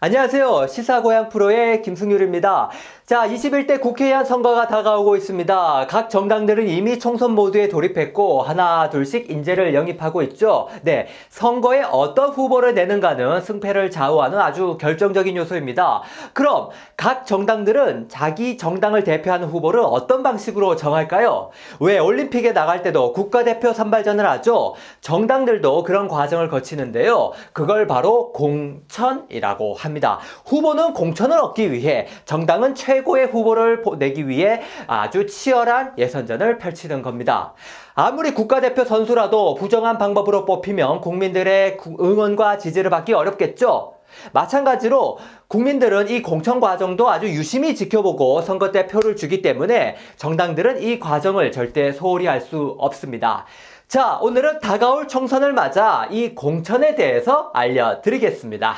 안녕하세요. 시사고향 프로의 김승률입니다. 자, 21대 국회의원 선거가 다가오고 있습니다. 각 정당들은 이미 총선 모드에 돌입했고 하나 둘씩 인재를 영입하고 있죠. 네, 선거에 어떤 후보를 내는가는 승패를 좌우하는 아주 결정적인 요소입니다. 그럼 각 정당들은 자기 정당을 대표하는 후보를 어떤 방식으로 정할까요? 왜 올림픽에 나갈 때도 국가대표 선발전을 하죠? 정당들도 그런 과정을 거치는데요. 그걸 바로 공천이라고 합니다. 후보는 공천을 얻기 위해, 정당은 최고의 후보를 내기 위해 아주 치열한 예선전을 펼치는 겁니다. 아무리 국가대표 선수라도 부정한 방법으로 뽑히면 국민들의 응원과 지지를 받기 어렵겠죠? 마찬가지로 국민들은 이 공천 과정도 아주 유심히 지켜보고 선거 때 표를 주기 때문에 정당들은 이 과정을 절대 소홀히 할 수 없습니다. 자, 오늘은 다가올 총선을 맞아 이 공천에 대해서 알려드리겠습니다.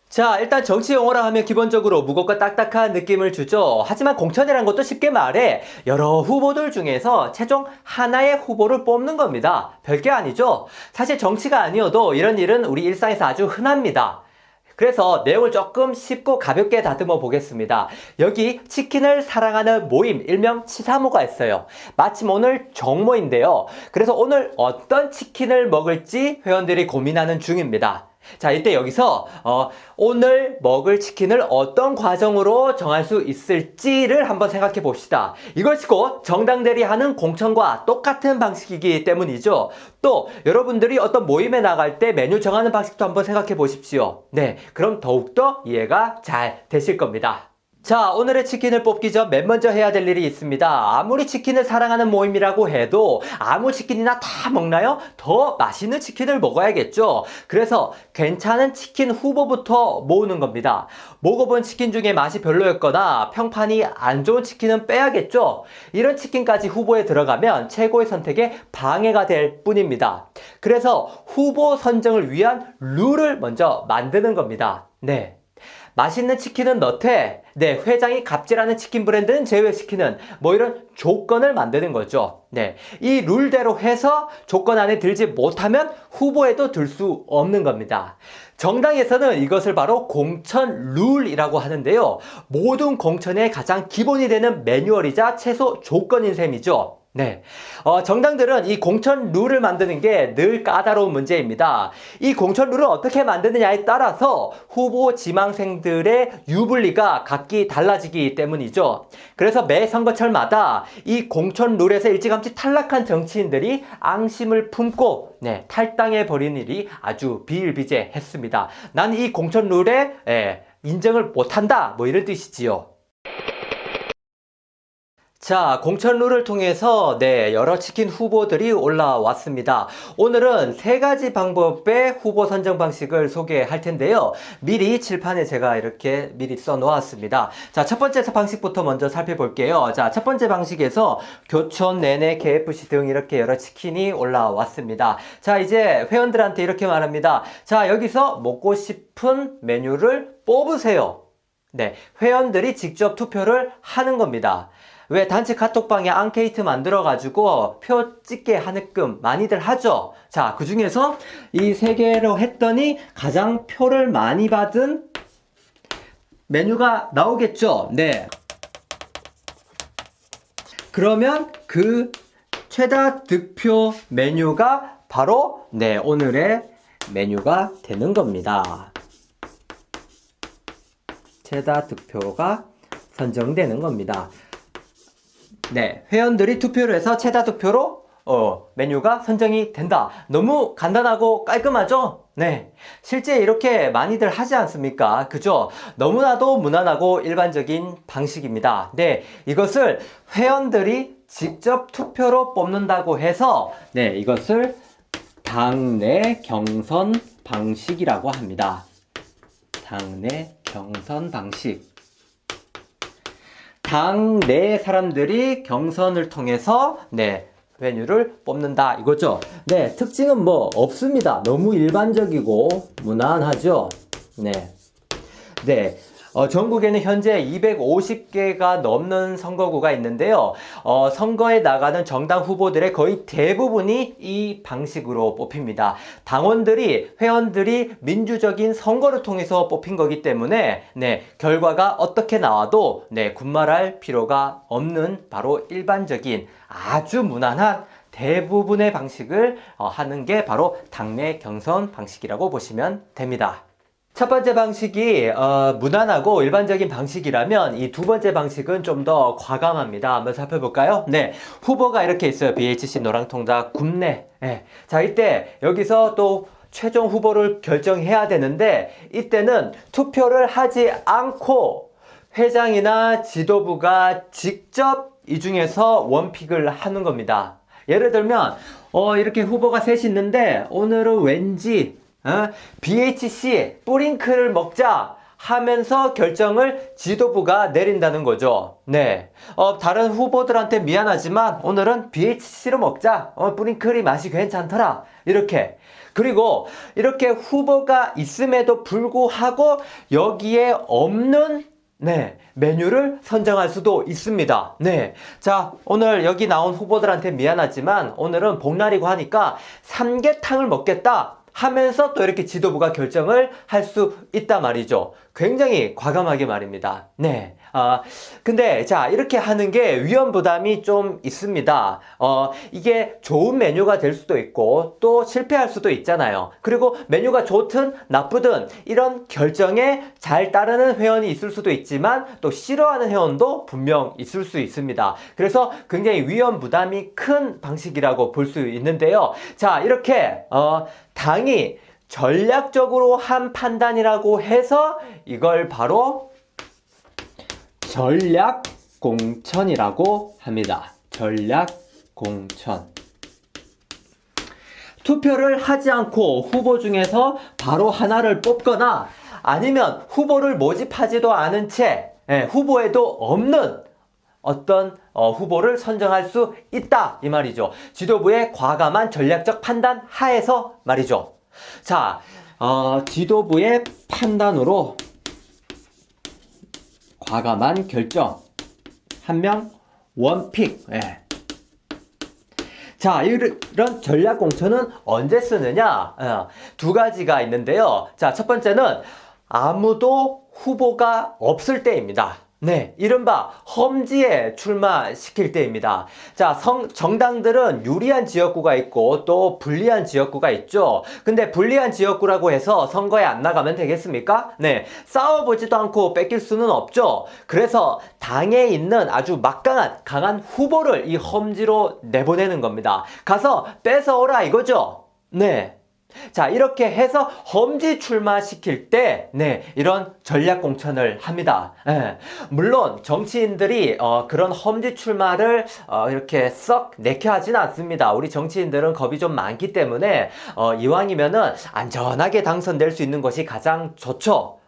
자, 일단 정치 용어라 하면 기본적으로 무겁고 딱딱한 느낌을 주죠. 하지만 공천이란 것도 쉽게 말해 여러 후보들 중에서 최종 하나의 후보를 뽑는 겁니다. 별게 아니죠. 사실 정치가 아니어도 이런 일은 우리 일상에서 아주 흔합니다. 그래서 내용을 조금 쉽고 가볍게 다듬어 보겠습니다. 여기 치킨을 사랑하는 모임, 일명 치사모가 있어요. 마침 오늘 정모인데요. 그래서 오늘 어떤 치킨을 먹을지 회원들이 고민하는 중입니다. 자, 이때 여기서 오늘 먹을 치킨을 어떤 과정으로 정할 수 있을지를 한번 생각해 봅시다. 이것이 곧 정당들이 하는 공천과 똑같은 방식이기 때문이죠. 또 여러분들이 어떤 모임에 나갈 때 메뉴 정하는 방식도 한번 생각해 보십시오. 네, 그럼 더욱더 이해가 잘 되실 겁니다. 자, 오늘의 치킨을 뽑기 전 맨 먼저 해야 될 일이 있습니다. 아무리 치킨을 사랑하는 모임이라고 해도 아무 치킨이나 다 먹나요? 더 맛있는 치킨을 먹어야겠죠. 그래서 괜찮은 치킨 후보부터 모으는 겁니다. 먹어본 치킨 중에 맛이 별로였거나 평판이 안 좋은 치킨은 빼야겠죠. 이런 치킨까지 후보에 들어가면 최고의 선택에 방해가 될 뿐입니다. 그래서 후보 선정을 위한 룰을 먼저 만드는 겁니다. 네. 맛있는 치킨은 넣되, 네, 회장이 갑질하는 치킨 브랜드는 제외시키는 이런 조건을 만드는 거죠. 네, 이 룰대로 해서 조건 안에 들지 못하면 후보에도 들 수 없는 겁니다. 정당에서는 이것을 바로 공천 룰이라고 하는데요. 모든 공천의 가장 기본이 되는 매뉴얼이자 최소 조건인 셈이죠. 네, 정당들은 이 공천 룰을 만드는 게 늘 까다로운 문제입니다. 이 공천 룰을 어떻게 만드느냐에 따라서 후보 지망생들의 유불리가 각기 달라지기 때문이죠. 그래서 매 선거철마다 이 공천 룰에서 일찌감치 탈락한 정치인들이 앙심을 품고 탈당해 버린 일이 아주 비일비재했습니다. 난 이 공천 룰에 인정을 못한다, 이런 뜻이지요. 자, 공천 룰을 통해서 여러 치킨 후보들이 올라왔습니다. 오늘은 세 가지 방법의 후보 선정 방식을 소개할 텐데요. 미리 칠판에 제가 이렇게 미리 써 놓았습니다. 자, 첫 번째 방식부터 먼저 살펴볼게요. 자, 첫 번째 방식에서 교촌, 내내, KFC 등 이렇게 여러 치킨이 올라왔습니다. 자, 이제 회원들한테 이렇게 말합니다. 자, 여기서 먹고 싶은 메뉴를 뽑으세요. 네, 회원들이 직접 투표를 하는 겁니다. 왜 단체 카톡방에 앙케이트 만들어가지고 표 찍게 하게끔 많이들 하죠. 자, 그 중에서 이 세 개로 했더니 가장 표를 많이 받은 메뉴가 나오겠죠. 네. 그러면 그 최다 득표 메뉴가 바로 오늘의 메뉴가 되는 겁니다. 최다 득표가 선정되는 겁니다. 네, 회원들이 투표를 해서 최다 득표로 메뉴가 선정이 된다. 너무 간단하고 깔끔하죠? 네, 실제 이렇게 많이들 하지 않습니까? 그죠? 너무나도 무난하고 일반적인 방식입니다. 네, 이것을 회원들이 직접 투표로 뽑는다고 해서 이것을 당내 경선 방식이라고 합니다. 당내 경선 방식. 당 내 사람들이 경선을 통해서 메뉴를 뽑는다 이거죠. 네, 특징은 없습니다. 너무 일반적이고 무난하죠. 네. 전국에는 현재 250개가 넘는 선거구가 있는데요. 선거에 나가는 정당 후보들의 거의 대부분이 이 방식으로 뽑힙니다. 당원들이, 회원들이 민주적인 선거를 통해서 뽑힌 거기 때문에 결과가 어떻게 나와도 군말할 필요가 없는 바로 일반적인 아주 무난한 대부분의 방식을 하는 게 바로 당내 경선 방식이라고 보시면 됩니다. 첫 번째 방식이 무난하고 일반적인 방식이라면 이 두 번째 방식은 좀 더 과감합니다. 한번 살펴볼까요? 후보가 이렇게 있어요. BHC 노랑통닭 굽내. 자, 이때 여기서 또 최종 후보를 결정해야 되는데 이때는 투표를 하지 않고 회장이나 지도부가 직접 이 중에서 원픽을 하는 겁니다. 예를 들면 이렇게 후보가 셋이 있는데 오늘은 왠지 BHC 뿌링클을 먹자 하면서 결정을 지도부가 내린다는 거죠. 다른 후보들한테 미안하지만 오늘은 BHC로 먹자. 뿌링클이 맛이 괜찮더라. 이렇게. 그리고 이렇게 후보가 있음에도 불구하고 여기에 없는 메뉴를 선정할 수도 있습니다. 자, 오늘 여기 나온 후보들한테 미안하지만 오늘은 복날이고 하니까 삼계탕을 먹겠다 하면서 또 이렇게 지도부가 결정을 할 수 있단 말이죠. 굉장히 과감하게 말입니다. 근데 자, 이렇게 하는 게 위험 부담이 좀 있습니다. 이게 좋은 메뉴가 될 수도 있고 또 실패할 수도 있잖아요. 그리고 메뉴가 좋든 나쁘든 이런 결정에 잘 따르는 회원이 있을 수도 있지만 또 싫어하는 회원도 분명 있을 수 있습니다. 그래서 굉장히 위험 부담이 큰 방식이라고 볼 수 있는데요. 자, 이렇게 당이 전략적으로 한 판단이라고 해서 이걸 바로 전략공천이라고 합니다. 전략공천. 투표를 하지 않고 후보 중에서 바로 하나를 뽑거나 아니면 후보를 모집하지도 않은 채 후보에도 없는 어떤 후보를 선정할 수 있다 이 말이죠. 지도부의 과감한 전략적 판단 하에서 말이죠. 자, 지도부의 판단으로 과감한 결정 한 명 원픽. 자, 이런 전략 공천은 언제 쓰느냐? 두 가지가 있는데요. 자, 첫 번째는 아무도 후보가 없을 때입니다. 이른바 험지에 출마시킬 때입니다. 자, 정당들은 유리한 지역구가 있고 또 불리한 지역구가 있죠. 근데 불리한 지역구라고 해서 선거에 안 나가면 되겠습니까? 싸워보지도 않고 뺏길 수는 없죠. 그래서 당에 있는 아주 막강한 강한 후보를 이 험지로 내보내는 겁니다. 가서 뺏어오라 이거죠. 자, 이렇게 해서 험지 출마시킬 때 이런 전략 공천을 합니다. 물론 정치인들이 그런 험지 출마를 이렇게 썩 내켜 하진 않습니다. 우리 정치인들은 겁이 좀 많기 때문에 이왕이면은 안전하게 당선될 수 있는 것이 가장 좋죠.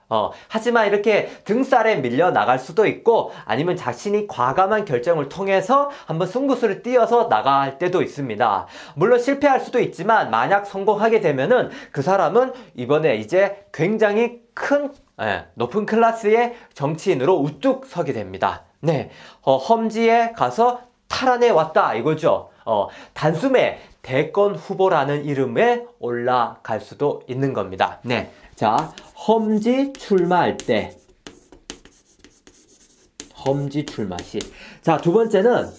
하지만 이렇게 등살에 밀려 나갈 수도 있고 아니면 자신이 과감한 결정을 통해서 한번 승부수를 띄어서 나갈 때도 있습니다. 물론 실패할 수도 있지만 만약 성공하게 되면은 그 사람은 이번에 이제 굉장히 큰 높은 클래스의 정치인으로 우뚝 서게 됩니다. 험지에 가서 탈환해 왔다 이거죠. 단숨에 대권 후보라는 이름에 올라갈 수도 있는 겁니다. 자, 험지 출마할 때, 험지 출마 시. 자, 두 번째는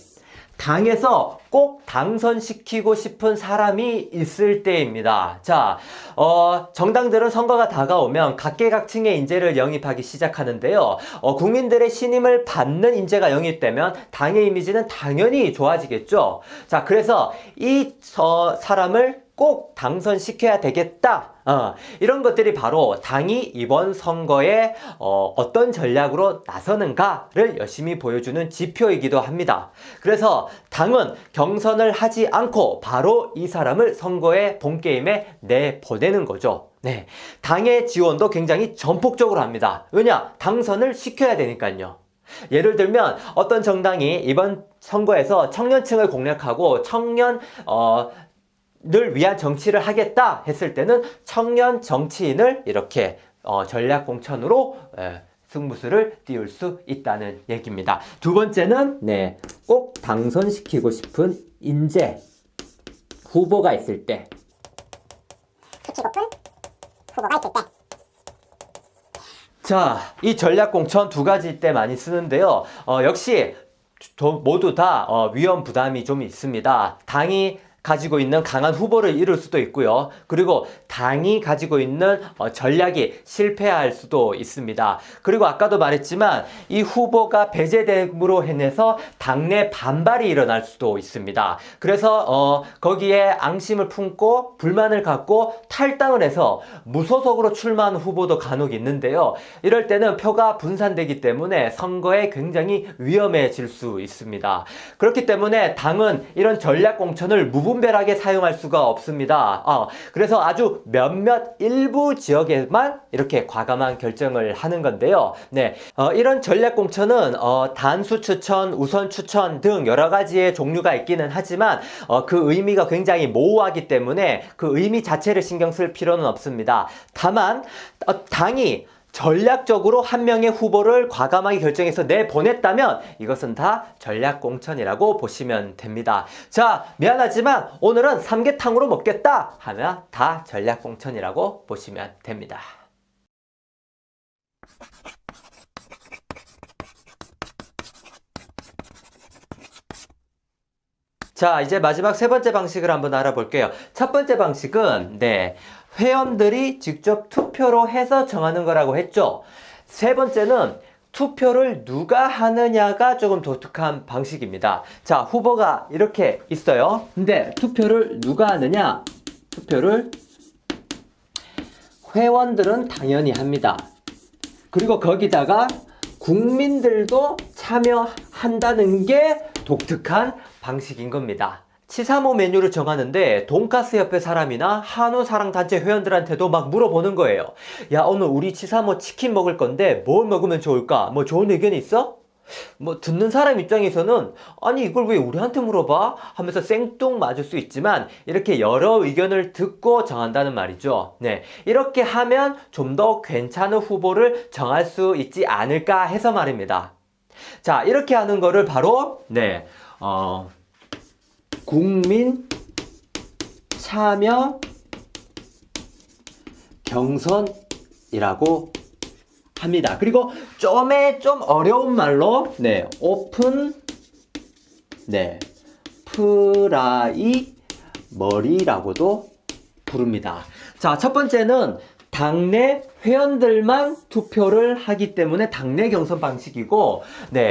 당에서 꼭 당선시키고 싶은 사람이 있을 때입니다. 자, 정당들은 선거가 다가오면 각계각층의 인재를 영입하기 시작하는데요. 국민들의 신임을 받는 인재가 영입되면 당의 이미지는 당연히 좋아지겠죠. 자, 그래서 이 사람을 꼭 당선시켜야 되겠다. 이런 것들이 바로 당이 이번 선거에 어떤 전략으로 나서는가를 열심히 보여주는 지표이기도 합니다. 그래서 당은 경선을 하지 않고 바로 이 사람을 선거의 본게임에 내보내는 거죠. 당의 지원도 굉장히 전폭적으로 합니다. 왜냐? 당선을 시켜야 되니까요. 예를 들면 어떤 정당이 이번 선거에서 청년층을 공략하고 를 위한 정치를 하겠다 했을 때는 청년 정치인을 이렇게 전략 공천으로 승부수를 띄울 수 있다는 얘기입니다. 두 번째는 네, 꼭 당선시키고 싶은 인재 후보가 있을 때 지키고픈 후보가 있을 때. 자, 이 전략공천 두 가지일 때 많이 쓰는데요. 역시 모두 다 위험 부담이 좀 있습니다. 당이 가지고 있는 강한 후보를 잃을 수도 있고요. 그리고 당이 가지고 있는 전략이 실패할 수도 있습니다. 그리고 아까도 말했지만 이 후보가 배제됨으로 인해서 당내 반발이 일어날 수도 있습니다. 그래서 거기에 앙심을 품고 불만을 갖고 탈당을 해서 무소속으로 출마하는 후보도 간혹 있는데요. 이럴 때는 표가 분산되기 때문에 선거에 굉장히 위험해질 수 있습니다. 그렇기 때문에 당은 이런 전략 공천을 무분별하게 사용할 수가 없습니다. 그래서 아주 몇몇 일부 지역에만 이렇게 과감한 결정을 하는 건데요. 네, 이런 전략 공천은 단수 추천, 우선 추천 등 여러 가지의 종류가 있기는 하지만 그 의미가 굉장히 모호하기 때문에 그 의미 자체를 신경 쓸 필요는 없습니다. 다만 당이 전략적으로 한 명의 후보를 과감하게 결정해서 내보냈다면 이것은 다 전략공천이라고 보시면 됩니다. 자, 미안하지만 오늘은 삼계탕으로 먹겠다 하면 다 전략공천이라고 보시면 됩니다. 자, 이제 마지막 세 번째 방식을 한번 알아볼게요. 첫 번째 방식은 회원들이 직접 투표로 해서 정하는 거라고 했죠. 세 번째는 투표를 누가 하느냐가 조금 독특한 방식입니다. 자, 후보가 이렇게 있어요. 근데 투표를 누가 하느냐? 투표를 회원들은 당연히 합니다. 그리고 거기다가 국민들도 참여한다는 게 독특한 방식인 겁니다. 치사모 메뉴를 정하는데 돈가스 협회 사람이나 한우 사랑단체 회원들한테도 막 물어보는 거예요. 야, 오늘 우리 치사모 치킨 먹을 건데 뭘 먹으면 좋을까? 뭐 좋은 의견이 있어? 뭐 듣는 사람 입장에서는 아니 이걸 왜 우리한테 물어봐? 하면서 생뚱맞을 수 있지만 이렇게 여러 의견을 듣고 정한다는 말이죠. 네, 이렇게 하면 좀 더 괜찮은 후보를 정할 수 있지 않을까 해서 말입니다. 자, 이렇게 하는 거를 바로 국민 참여 경선이라고 합니다. 그리고 좀 어려운 말로 오픈 프라이머리라고도 부릅니다. 자, 첫 번째는 당내 회원들만 투표를 하기 때문에 당내 경선 방식이고,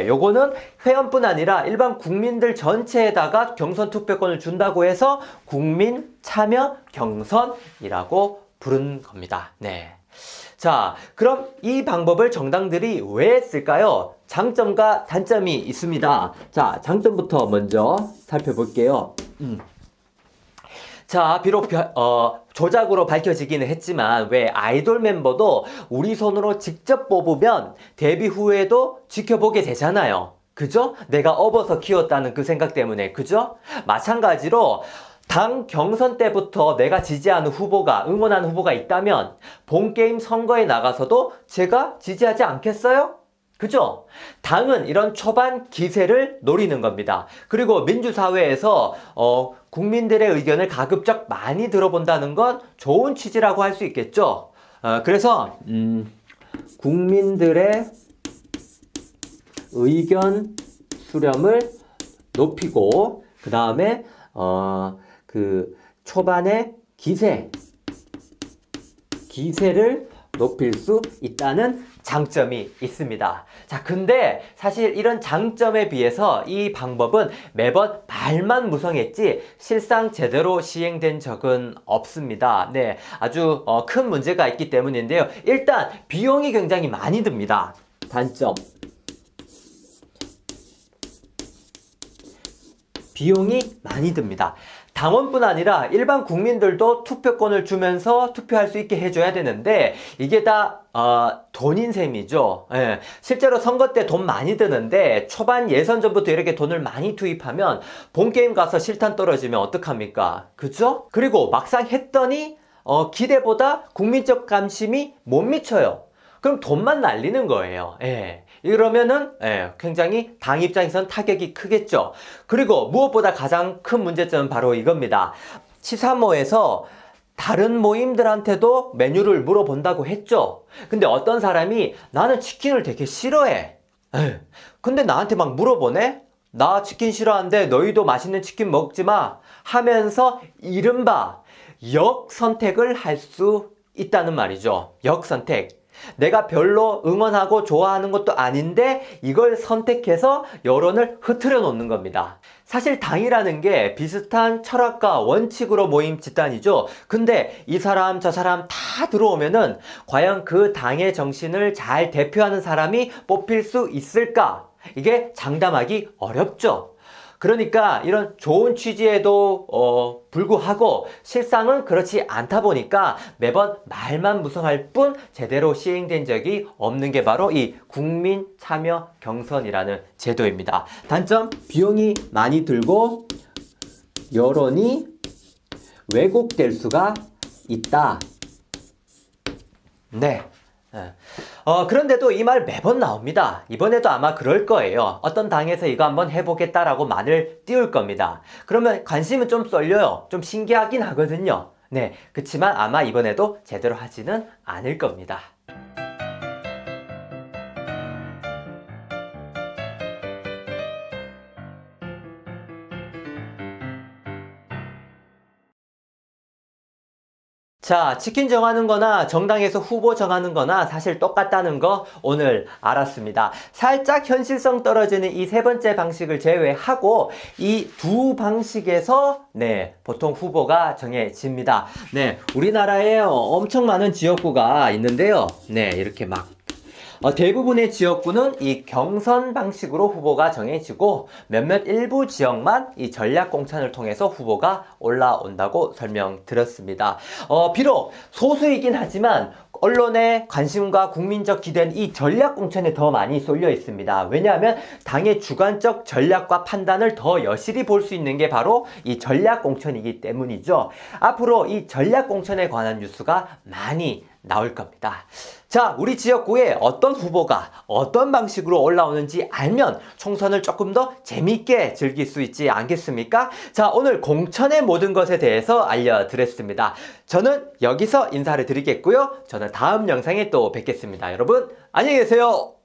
요거는 회원뿐 아니라 일반 국민들 전체에다가 경선 투표권을 준다고 해서 국민 참여 경선이라고 부른 겁니다. 자, 그럼 이 방법을 정당들이 왜 쓸까요? 장점과 단점이 있습니다. 자, 장점부터 먼저 살펴볼게요. 자, 비록 조작으로 밝혀지기는 했지만 왜 아이돌 멤버도 우리 손으로 직접 뽑으면 데뷔 후에도 지켜보게 되잖아요. 그죠? 내가 업어서 키웠다는 그 생각 때문에. 그죠? 마찬가지로 당 경선 때부터 내가 지지하는 후보가, 응원하는 후보가 있다면 본게임 선거에 나가서도 제가 지지하지 않겠어요? 그죠? 당은 이런 초반 기세를 노리는 겁니다. 그리고 민주사회에서 국민들의 의견을 가급적 많이 들어본다는 건 좋은 취지라고 할 수 있겠죠. 그래서 국민들의 의견 수렴을 높이고 그 다음에 그 초반에 기세를 높일 수 있다는 장점이 있습니다. 자, 근데 사실 이런 장점에 비해서 이 방법은 매번 말만 무성했지 실상 제대로 시행된 적은 없습니다. 아주 큰 문제가 있기 때문인데요. 일단 비용이 굉장히 많이 듭니다. 단점. 비용이 많이 듭니다. 당원뿐 아니라 일반 국민들도 투표권을 주면서 투표할 수 있게 해줘야 되는데 이게 다 돈인 셈이죠. 실제로 선거 때 돈 많이 드는데 초반 예선 전부터 이렇게 돈을 많이 투입하면 본게임 가서 실탄 떨어지면 어떡합니까? 그죠? 그리고 막상 했더니 기대보다 국민적 관심이 못 미쳐요. 그럼 돈만 날리는 거예요. 예. 이러면은 굉장히 당 입장에선 타격이 크겠죠. 그리고 무엇보다 가장 큰 문제점은 바로 이겁니다. 치사모에서 다른 모임들한테도 메뉴를 물어본다고 했죠. 근데 어떤 사람이 나는 치킨을 되게 싫어해. 근데 나한테 막 물어보네? 나 치킨 싫어하는데 너희도 맛있는 치킨 먹지 마 하면서 이른바 역선택을 할 수 있다는 말이죠. 역선택. 내가 별로 응원하고 좋아하는 것도 아닌데 이걸 선택해서 여론을 흐트려 놓는 겁니다. 사실 당이라는 게 비슷한 철학과 원칙으로 모인 집단이죠. 근데 이 사람 저 사람 다 들어오면은 과연 그 당의 정신을 잘 대표하는 사람이 뽑힐 수 있을까? 이게 장담하기 어렵죠. 그러니까 이런 좋은 취지에도 불구하고 실상은 그렇지 않다 보니까 매번 말만 무성할 뿐 제대로 시행된 적이 없는 게 바로 이 국민 참여 경선이라는 제도입니다. 단점, 비용이 많이 들고 여론이 왜곡될 수가 있다. 네. 그런데도 이 말 매번 나옵니다. 이번에도 아마 그럴 거예요. 어떤 당에서 이거 한번 해보겠다라고 말을 띄울 겁니다. 그러면 관심은 좀 쏠려요. 좀 신기하긴 하거든요. 네, 그치만 아마 이번에도 제대로 하지는 않을 겁니다. 자, 치킨 정하는 거나 정당에서 후보 정하는 거나 사실 똑같다는 거 오늘 알았습니다. 살짝 현실성 떨어지는 이 세 번째 방식을 제외하고 이 두 방식에서 보통 후보가 정해집니다. 우리나라에 엄청 많은 지역구가 있는데요. 이렇게 막 대부분의 지역구는 이 경선 방식으로 후보가 정해지고 몇몇 일부 지역만 이 전략 공천을 통해서 후보가 올라온다고 설명드렸습니다. 비록 소수이긴 하지만 언론의 관심과 국민적 기대는 이 전략 공천에 더 많이 쏠려 있습니다. 왜냐하면 당의 주관적 전략과 판단을 더 여실히 볼 수 있는 게 바로 이 전략 공천이기 때문이죠. 앞으로 이 전략 공천에 관한 뉴스가 많이 나올 겁니다. 자, 우리 지역구에 어떤 후보가 어떤 방식으로 올라오는지 알면 총선을 조금 더 재밌게 즐길 수 있지 않겠습니까? 자, 오늘 공천의 모든 것에 대해서 알려드렸습니다. 저는 여기서 인사를 드리겠고요. 저는 다음 영상에 또 뵙겠습니다. 여러분, 안녕히 계세요.